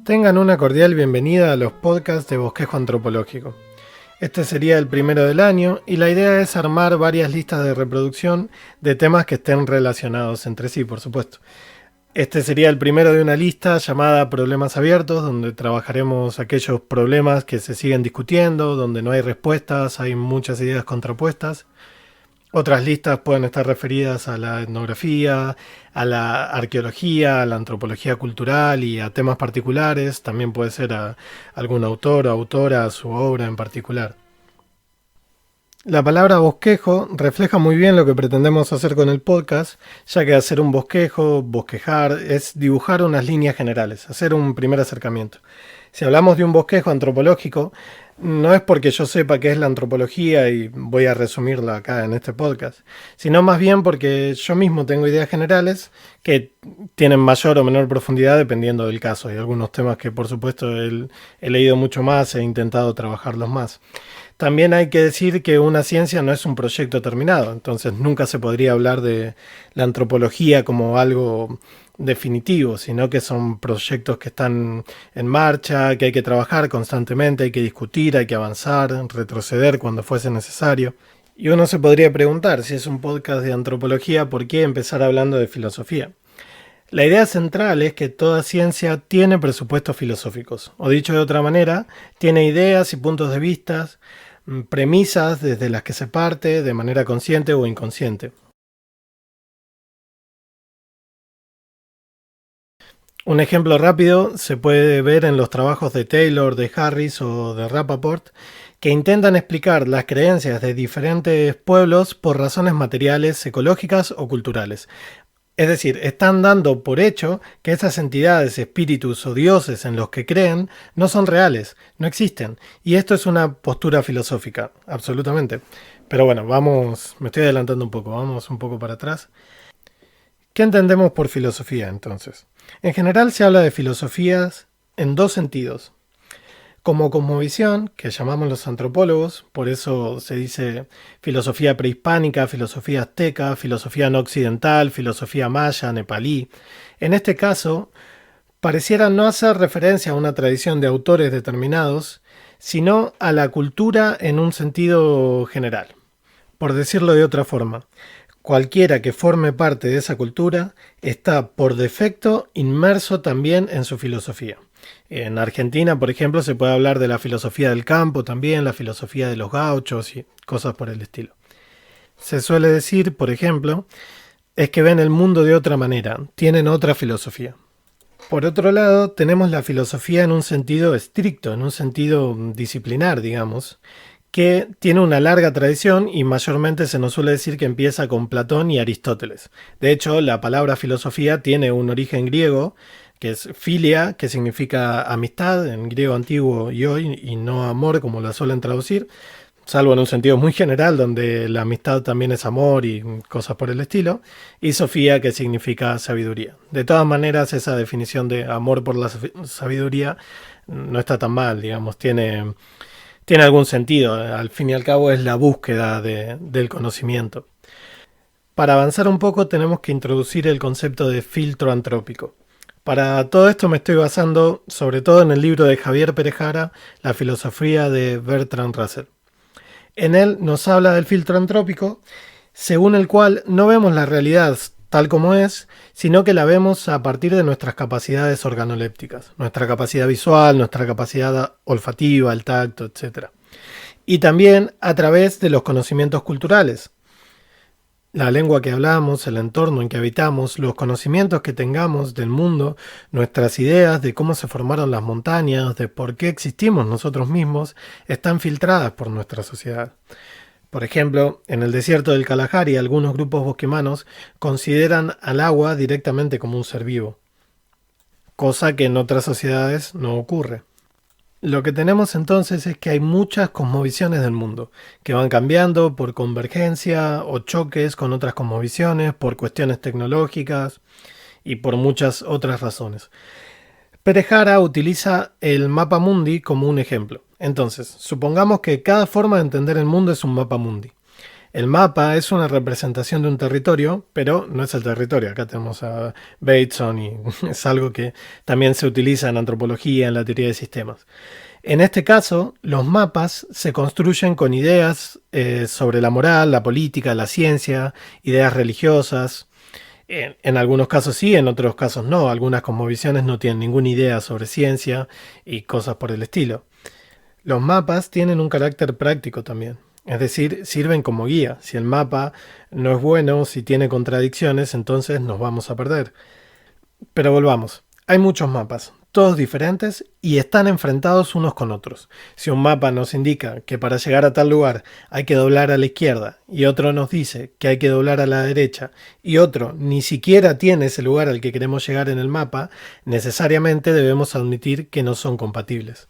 Tengan una cordial bienvenida a los podcasts de Bosquejo Antropológico. Este sería el primero del año y la idea es armar varias listas de reproducción de temas que estén relacionados entre sí, por supuesto. Este sería el primero de una lista llamada Problemas Abiertos, donde trabajaremos aquellos problemas que se siguen discutiendo, donde no hay respuestas, hay muchas ideas contrapuestas. Otras listas pueden estar referidas a la etnografía, a la arqueología, a la antropología cultural y a temas particulares. También puede ser a algún autor o autora, a su obra en particular. La palabra bosquejo refleja muy bien lo que pretendemos hacer con el podcast, ya que hacer un bosquejo, bosquejar, es dibujar unas líneas generales, hacer un primer acercamiento. Si hablamos de un bosquejo antropológico, no es porque yo sepa qué es la antropología y voy a resumirla acá en este podcast, sino más bien porque yo mismo tengo ideas generales que tienen mayor o menor profundidad dependiendo del caso. Hay algunos temas que por supuesto he leído mucho más e intentado trabajarlos más. También hay que decir que una ciencia no es un proyecto terminado, entonces nunca se podría hablar de la antropología como algo definitivo, sino que son proyectos que están en marcha, que hay que trabajar constantemente, hay que discutir, hay que avanzar, retroceder cuando fuese necesario. Y uno se podría preguntar, si es un podcast de antropología, ¿por qué empezar hablando de filosofía? La idea central es que toda ciencia tiene presupuestos filosóficos, o dicho de otra manera, tiene ideas y puntos de vista, premisas desde las que se parte de manera consciente o inconsciente. Un ejemplo rápido se puede ver en los trabajos de Taylor, de Harris o de Rappaport, que intentan explicar las creencias de diferentes pueblos por razones materiales, ecológicas o culturales. Es decir, están dando por hecho que esas entidades, espíritus o dioses en los que creen no son reales, no existen. Y esto es una postura filosófica, absolutamente. Pero bueno, me estoy adelantando un poco, vamos un poco para atrás. ¿Qué entendemos por filosofía entonces? En general se habla de filosofías en dos sentidos. Como cosmovisión, que llamamos los antropólogos, por eso se dice filosofía prehispánica, filosofía azteca, filosofía no occidental, filosofía maya, nepalí. En este caso, pareciera no hacer referencia a una tradición de autores determinados, sino a la cultura en un sentido general. Por decirlo de otra forma, cualquiera que forme parte de esa cultura está por defecto inmerso también en su filosofía. En Argentina, por ejemplo, se puede hablar de la filosofía del campo también, la filosofía de los gauchos y cosas por el estilo. Se suele decir, por ejemplo, es que ven el mundo de otra manera, tienen otra filosofía. Por otro lado, tenemos la filosofía en un sentido estricto, en un sentido disciplinar, digamos, que tiene una larga tradición y mayormente se nos suele decir que empieza con Platón y Aristóteles. De hecho, la palabra filosofía tiene un origen griego, que es filia, que significa amistad en griego antiguo y hoy, y no amor como la suelen traducir, salvo en un sentido muy general donde la amistad también es amor y cosas por el estilo, y sofía, que significa sabiduría. De todas maneras, esa definición de amor por la sabiduría no está tan mal, digamos, tiene algún sentido. Al fin y al cabo es la búsqueda del conocimiento. Para avanzar un poco tenemos que introducir el concepto de filtro antrópico. Para todo esto me estoy basando sobre todo en el libro de Javier Pérez Jara, La filosofía de Bertrand Russell. En él nos habla del filtro antrópico, según el cual no vemos la realidad tal como es, sino que la vemos a partir de nuestras capacidades organolépticas, nuestra capacidad visual, nuestra capacidad olfativa, el tacto, etc. Y también a través de los conocimientos culturales. La lengua que hablamos, el entorno en que habitamos, los conocimientos que tengamos del mundo, nuestras ideas de cómo se formaron las montañas, de por qué existimos nosotros mismos, están filtradas por nuestra sociedad. Por ejemplo, en el desierto del Kalahari, algunos grupos bosquimanos consideran al agua directamente como un ser vivo, cosa que en otras sociedades no ocurre. Lo que tenemos entonces es que hay muchas cosmovisiones del mundo, que van cambiando por convergencia o choques con otras cosmovisiones, por cuestiones tecnológicas y por muchas otras razones. Pérez Jara utiliza el mapa mundi como un ejemplo. Entonces, supongamos que cada forma de entender el mundo es un mapa mundi. El mapa es una representación de un territorio, pero no es el territorio. Acá tenemos a Bateson y es algo que también se utiliza en antropología, en la teoría de sistemas. En este caso, los mapas se construyen con ideas sobre la moral, la política, la ciencia, ideas religiosas. En algunos casos sí, en otros casos no. Algunas cosmovisiones no tienen ninguna idea sobre ciencia y cosas por el estilo. Los mapas tienen un carácter práctico también. Es decir, sirven como guía. Si el mapa no es bueno, si tiene contradicciones, entonces nos vamos a perder. Pero volvamos. Hay muchos mapas, todos diferentes y están enfrentados unos con otros. Si un mapa nos indica que para llegar a tal lugar hay que doblar a la izquierda y otro nos dice que hay que doblar a la derecha y otro ni siquiera tiene ese lugar al que queremos llegar en el mapa, necesariamente debemos admitir que no son compatibles.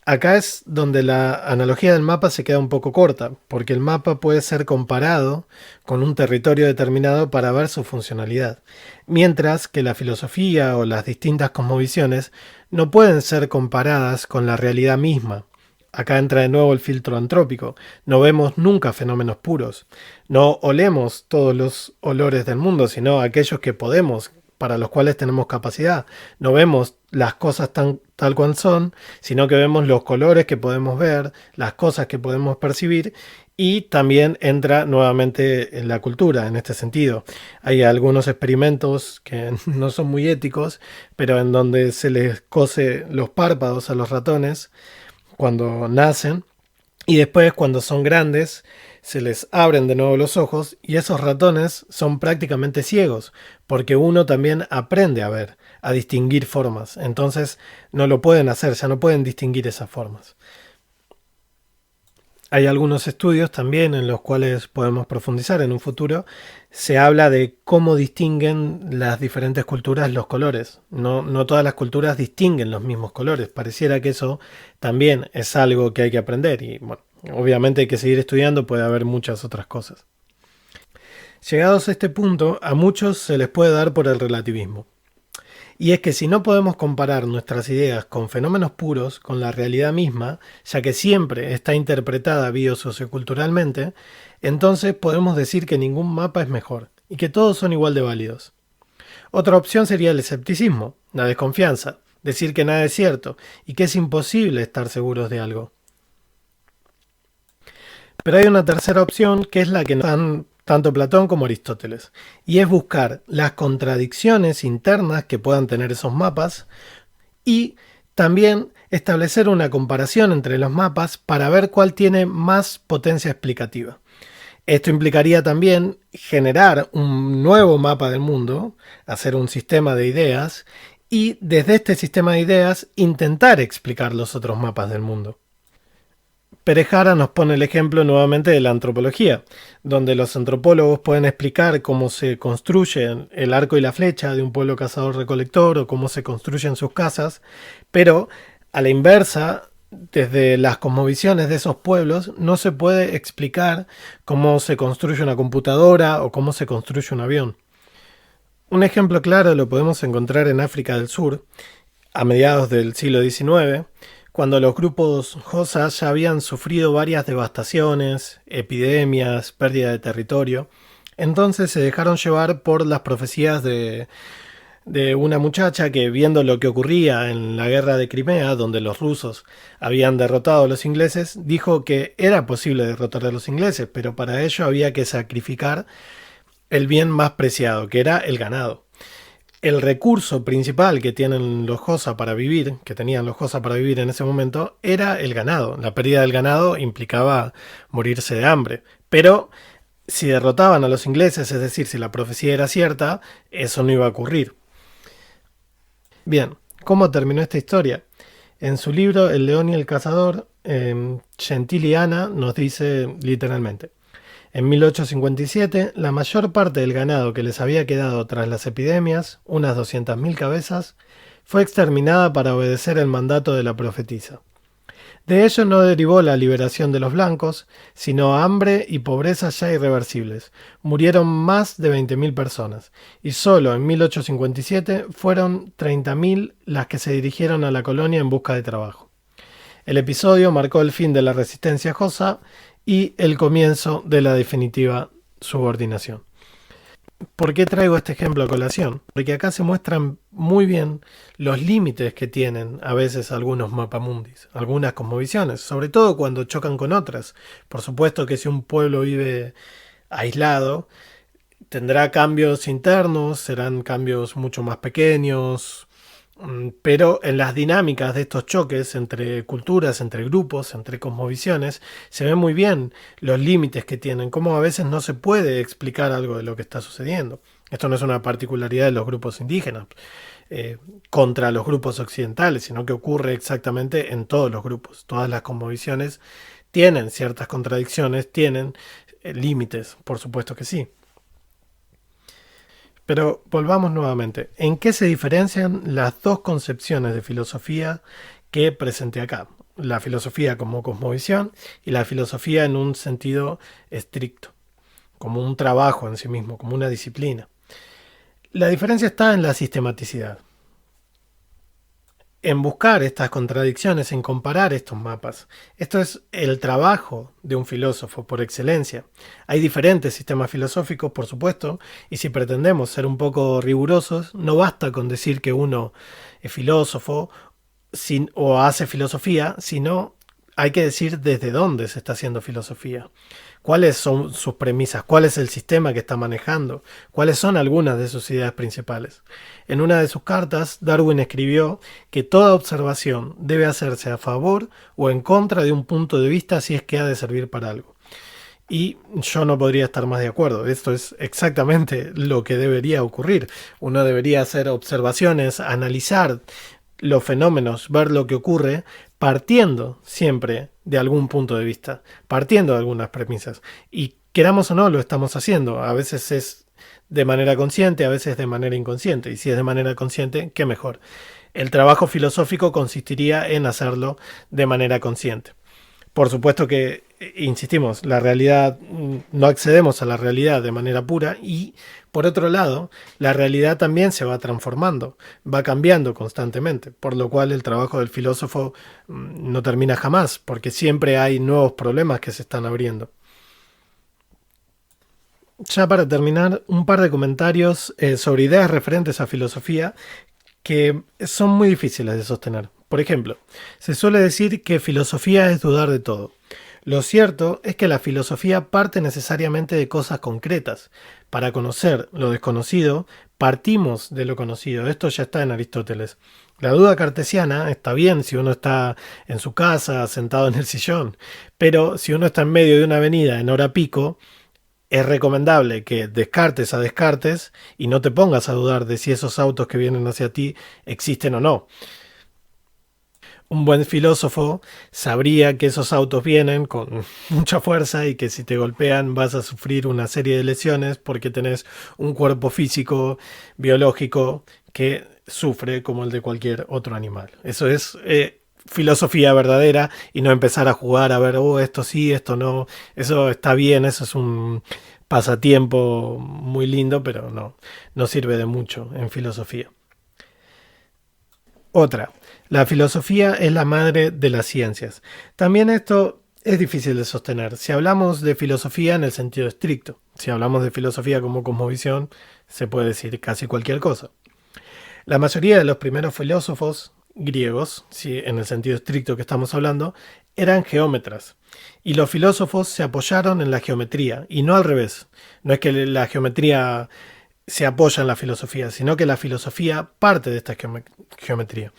Acá es donde la analogía del mapa se queda un poco corta, porque el mapa puede ser comparado con un territorio determinado para ver su funcionalidad, mientras que la filosofía o las distintas cosmovisiones no pueden ser comparadas con la realidad misma. Acá entra de nuevo el filtro antrópico. No vemos nunca fenómenos puros. No olemos todos los olores del mundo, sino aquellos que podemos, para los cuales tenemos capacidad. No vemos las cosas tal cual son, sino que vemos los colores que podemos ver, las cosas que podemos percibir, y también entra nuevamente en la cultura en este sentido. Hay algunos experimentos que no son muy éticos, pero en donde se les cose los párpados a los ratones cuando nacen y después cuando son grandes se les abren de nuevo los ojos y esos ratones son prácticamente ciegos porque uno también aprende a ver, a distinguir formas. Entonces no lo pueden hacer, ya no pueden distinguir esas formas. Hay algunos estudios también en los cuales podemos profundizar en un futuro. Se habla de cómo distinguen las diferentes culturas los colores. No todas las culturas distinguen los mismos colores. Pareciera que eso también es algo que hay que aprender. Y bueno, obviamente hay que seguir estudiando, puede haber muchas otras cosas. Llegados a este punto, a muchos se les puede dar por el relativismo. Y es que si no podemos comparar nuestras ideas con fenómenos puros, con la realidad misma, ya que siempre está interpretada biosocioculturalmente, entonces podemos decir que ningún mapa es mejor y que todos son igual de válidos. Otra opción sería el escepticismo, la desconfianza, decir que nada es cierto y que es imposible estar seguros de algo. Pero hay una tercera opción que es la que nos dan tanto Platón como Aristóteles, y es buscar las contradicciones internas que puedan tener esos mapas y también establecer una comparación entre los mapas para ver cuál tiene más potencia explicativa. Esto implicaría también generar un nuevo mapa del mundo, hacer un sistema de ideas y desde este sistema de ideas intentar explicar los otros mapas del mundo. Perejara nos pone el ejemplo nuevamente de la antropología, donde los antropólogos pueden explicar cómo se construye el arco y la flecha de un pueblo cazador-recolector o cómo se construyen sus casas, pero a la inversa, desde las cosmovisiones de esos pueblos, no se puede explicar cómo se construye una computadora o cómo se construye un avión. Un ejemplo claro lo podemos encontrar en África del Sur, a mediados del siglo XIX, cuando los grupos Xhosa ya habían sufrido varias devastaciones, epidemias, pérdida de territorio. Entonces se dejaron llevar por las profecías de una muchacha que, viendo lo que ocurría en la guerra de Crimea, donde los rusos habían derrotado a los ingleses, dijo que era posible derrotar a los ingleses, pero para ello había que sacrificar el bien más preciado, que era el ganado. El recurso principal que tienen los Xhosa para vivir, que tenían los Xhosa para vivir en ese momento, era el ganado. La pérdida del ganado implicaba morirse de hambre. Pero si derrotaban a los ingleses, es decir, si la profecía era cierta, eso no iba a ocurrir. Bien, ¿cómo terminó esta historia? En su libro El león y el cazador, Gentiliana nos dice literalmente: en 1857, la mayor parte del ganado que les había quedado tras las epidemias, unas 200.000 cabezas, fue exterminada para obedecer el mandato de la profetisa. De ello no derivó la liberación de los blancos, sino hambre y pobreza ya irreversibles. Murieron más de 20.000 personas, y solo en 1857 fueron 30.000 las que se dirigieron a la colonia en busca de trabajo. El episodio marcó el fin de la resistencia Xhosa y el comienzo de la definitiva subordinación. ¿Por qué traigo este ejemplo a colación? Porque acá se muestran muy bien los límites que tienen a veces algunos mapamundis, algunas cosmovisiones, sobre todo cuando chocan con otras. Por supuesto que si un pueblo vive aislado, tendrá cambios internos, serán cambios mucho más pequeños, pero en las dinámicas de estos choques entre culturas, entre grupos, entre cosmovisiones, se ve muy bien los límites que tienen, cómo a veces no se puede explicar algo de lo que está sucediendo. Esto no es una particularidad de los grupos indígenas contra los grupos occidentales, sino que ocurre exactamente en todos los grupos. Todas las cosmovisiones tienen ciertas contradicciones, tienen límites, por supuesto que sí. Pero volvamos nuevamente. ¿En qué se diferencian las dos concepciones de filosofía que presenté acá? La filosofía como cosmovisión y la filosofía en un sentido estricto, como un trabajo en sí mismo, como una disciplina. La diferencia está en la sistematicidad, en buscar estas contradicciones, en comparar estos mapas. Esto es el trabajo de un filósofo por excelencia. Hay diferentes sistemas filosóficos, por supuesto, y si pretendemos ser un poco rigurosos, no basta con decir que uno es filósofo o hace filosofía, sino hay que decir desde dónde se está haciendo filosofía. ¿Cuáles son sus premisas? ¿Cuál es el sistema que está manejando? ¿Cuáles son algunas de sus ideas principales? En una de sus cartas, Darwin escribió que toda observación debe hacerse a favor o en contra de un punto de vista si es que ha de servir para algo. Y yo no podría estar más de acuerdo. Esto es exactamente lo que debería ocurrir. Uno debería hacer observaciones, analizar los fenómenos, ver lo que ocurre, partiendo siempre de algún punto de vista, partiendo de algunas premisas. Y queramos o no, lo estamos haciendo. A veces es de manera consciente, a veces de manera inconsciente. Y si es de manera consciente, qué mejor. El trabajo filosófico consistiría en hacerlo de manera consciente. Por supuesto que, insistimos, la realidad, no accedemos a la realidad de manera pura y, por otro lado, la realidad también se va transformando, va cambiando constantemente, por lo cual el trabajo del filósofo no termina jamás, porque siempre hay nuevos problemas que se están abriendo. Ya para terminar, un par de comentarios sobre ideas referentes a filosofía que son muy difíciles de sostener. Por ejemplo, se suele decir que filosofía es dudar de todo. Lo cierto es que la filosofía parte necesariamente de cosas concretas. Para conocer lo desconocido, partimos de lo conocido. Esto ya está en Aristóteles. La duda cartesiana está bien si uno está en su casa, sentado en el sillón, pero si uno está en medio de una avenida en hora pico, es recomendable que descartes a descartes y no te pongas a dudar de si esos autos que vienen hacia ti existen o no. Un buen filósofo sabría que esos autos vienen con mucha fuerza y que si te golpean vas a sufrir una serie de lesiones porque tenés un cuerpo físico, biológico, que sufre como el de cualquier otro animal. Eso es filosofía verdadera y no empezar a jugar a ver, oh, esto sí, esto no. Eso está bien, eso es un pasatiempo muy lindo, pero no sirve de mucho en filosofía. Otra, la filosofía es la madre de las ciencias. También esto es difícil de sostener. Si hablamos de filosofía en el sentido estricto, si hablamos de filosofía como cosmovisión, se puede decir casi cualquier cosa. La mayoría de los primeros filósofos griegos, si en el sentido estricto que estamos hablando, eran geómetras. Y los filósofos se apoyaron en la geometría, y no al revés. No es que la geometría se apoya en la filosofía, sino que la filosofía parte de esta geometría.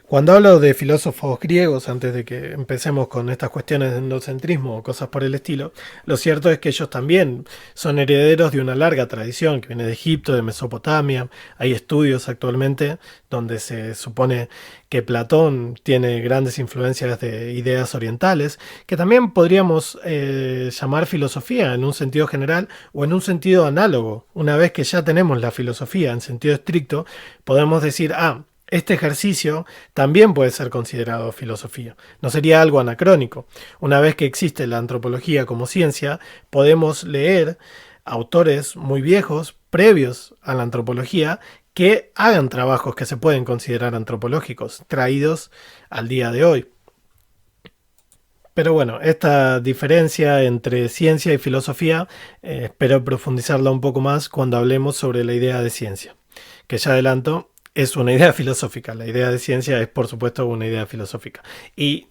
Cuando hablo de filósofos griegos, antes de que empecemos con estas cuestiones de endocentrismo o cosas por el estilo, lo cierto es que ellos también son herederos de una larga tradición que viene de Egipto, de Mesopotamia. Hay estudios actualmente donde se supone que Platón tiene grandes influencias de ideas orientales, que también podríamos llamar filosofía en un sentido general o en un sentido análogo. Una vez que ya tenemos la filosofía en sentido estricto, podemos decir, este ejercicio también puede ser considerado filosofía. No sería algo anacrónico. Una vez que existe la antropología como ciencia, podemos leer autores muy viejos, previos a la antropología, que hagan trabajos que se pueden considerar antropológicos, traídos al día de hoy. Pero bueno, esta diferencia entre ciencia y filosofía, espero profundizarla un poco más cuando hablemos sobre la idea de ciencia, que ya adelanto, es una idea filosófica. La idea de ciencia es, por supuesto, una idea filosófica. Y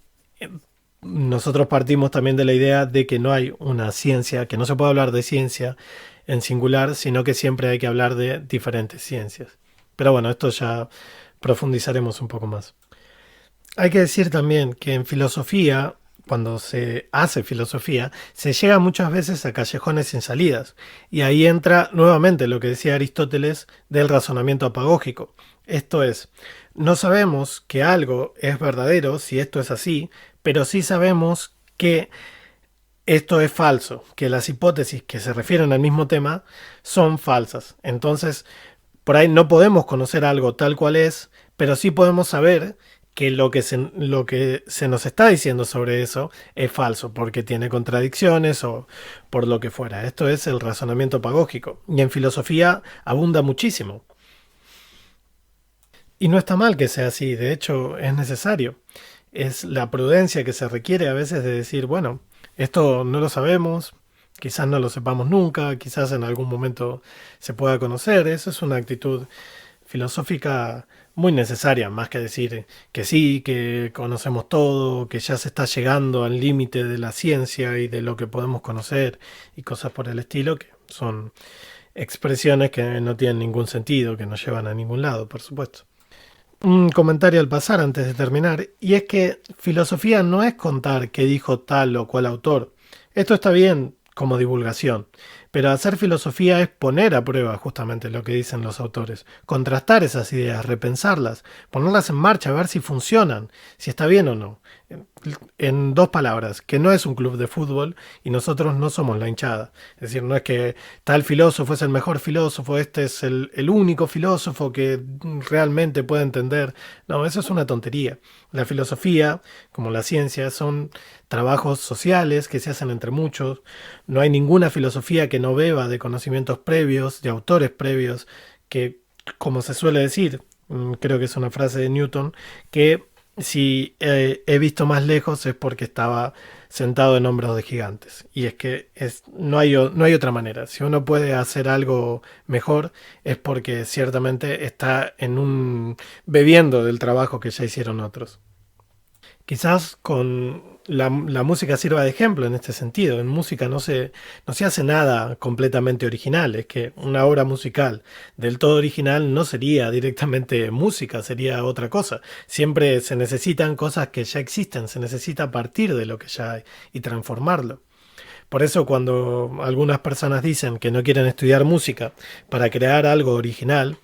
nosotros partimos también de la idea de que no hay una ciencia, que no se puede hablar de ciencia en singular, sino que siempre hay que hablar de diferentes ciencias. Pero bueno, esto ya profundizaremos un poco más. Hay que decir también que en filosofía, cuando se hace filosofía, se llega muchas veces a callejones sin salidas. Y ahí entra nuevamente lo que decía Aristóteles del razonamiento apagógico. Esto es, no sabemos que algo es verdadero si esto es así, pero sí sabemos que esto es falso, que las hipótesis que se refieren al mismo tema son falsas. Entonces, por ahí no podemos conocer algo tal cual es, pero sí podemos saber que lo que se nos está diciendo sobre eso es falso, porque tiene contradicciones o por lo que fuera. Esto es el razonamiento pagógico. Y en filosofía abunda muchísimo. Y no está mal que sea así, de hecho es necesario. Es la prudencia que se requiere a veces de decir, bueno, esto no lo sabemos, quizás no lo sepamos nunca, quizás en algún momento se pueda conocer. Eso es una actitud filosófica muy necesaria, más que decir que sí, que conocemos todo, que ya se está llegando al límite de la ciencia y de lo que podemos conocer y cosas por el estilo, que son expresiones que no tienen ningún sentido, que no llevan a ningún lado, por supuesto. Un comentario al pasar antes de terminar, y es que filosofía no es contar qué dijo tal o cual autor. Esto está bien como divulgación, pero hacer filosofía es poner a prueba justamente lo que dicen los autores, contrastar esas ideas, repensarlas, ponerlas en marcha, a ver si funcionan, si está bien o no. En dos palabras, que no es un club de fútbol y nosotros no somos la hinchada. Es decir, no es que tal filósofo es el mejor filósofo, este es el único filósofo que realmente puede entender. No, eso es una tontería. La filosofía, como la ciencia, son trabajos sociales que se hacen entre muchos. No hay ninguna filosofía que no beba de conocimientos previos, de autores previos, que, como se suele decir, creo que es una frase de Newton, que si he visto más lejos es porque estaba sentado en hombros de gigantes. Y es que no hay otra manera. Si uno puede hacer algo mejor es porque ciertamente está bebiendo del trabajo que ya hicieron otros. Quizás con la música sirva de ejemplo en este sentido. En música no se hace nada completamente original. Es que una obra musical del todo original no sería directamente música, sería otra cosa. Siempre se necesitan cosas que ya existen, se necesita partir de lo que ya hay y transformarlo. Por eso cuando algunas personas dicen que no quieren estudiar música para crear algo original,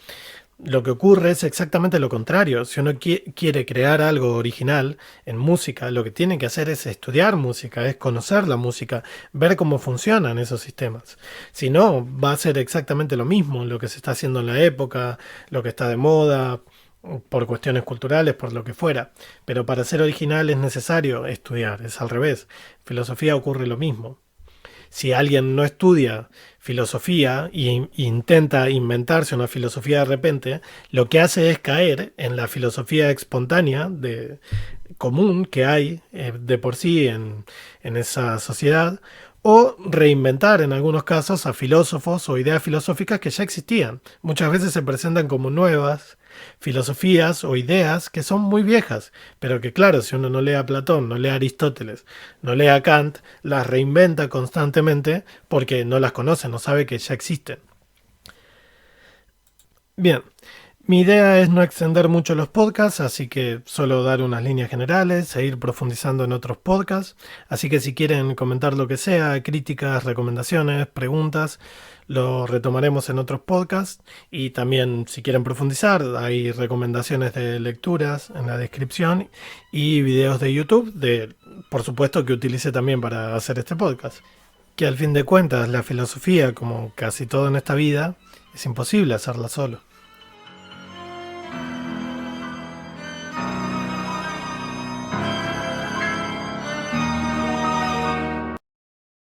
lo que ocurre es exactamente lo contrario. Si uno quiere crear algo original en música, lo que tiene que hacer es estudiar música, es conocer la música, ver cómo funcionan esos sistemas. Si no, va a ser exactamente lo mismo, lo que se está haciendo en la época, lo que está de moda, por cuestiones culturales, por lo que fuera. Pero para ser original es necesario estudiar, es al revés. En filosofía ocurre lo mismo. Si alguien no estudia filosofía e intenta inventarse una filosofía de repente, lo que hace es caer en la filosofía espontánea común que hay de por sí en esa sociedad, o reinventar en algunos casos a filósofos o ideas filosóficas que ya existían. Muchas veces se presentan como nuevas filosofías o ideas que son muy viejas, pero que claro, si uno no lee a Platón, no lee a Aristóteles, no lee a Kant, las reinventa constantemente porque no las conoce, no sabe que ya existen. Bien, mi idea es no extender mucho los podcasts, así que solo dar unas líneas generales e ir profundizando en otros podcasts. Así que si quieren comentar lo que sea, críticas, recomendaciones, preguntas, lo retomaremos en otros podcasts. Y también si quieren profundizar, hay recomendaciones de lecturas en la descripción y videos de YouTube, por supuesto que utilice también para hacer este podcast. Que al fin de cuentas la filosofía, como casi todo en esta vida, es imposible hacerla solo.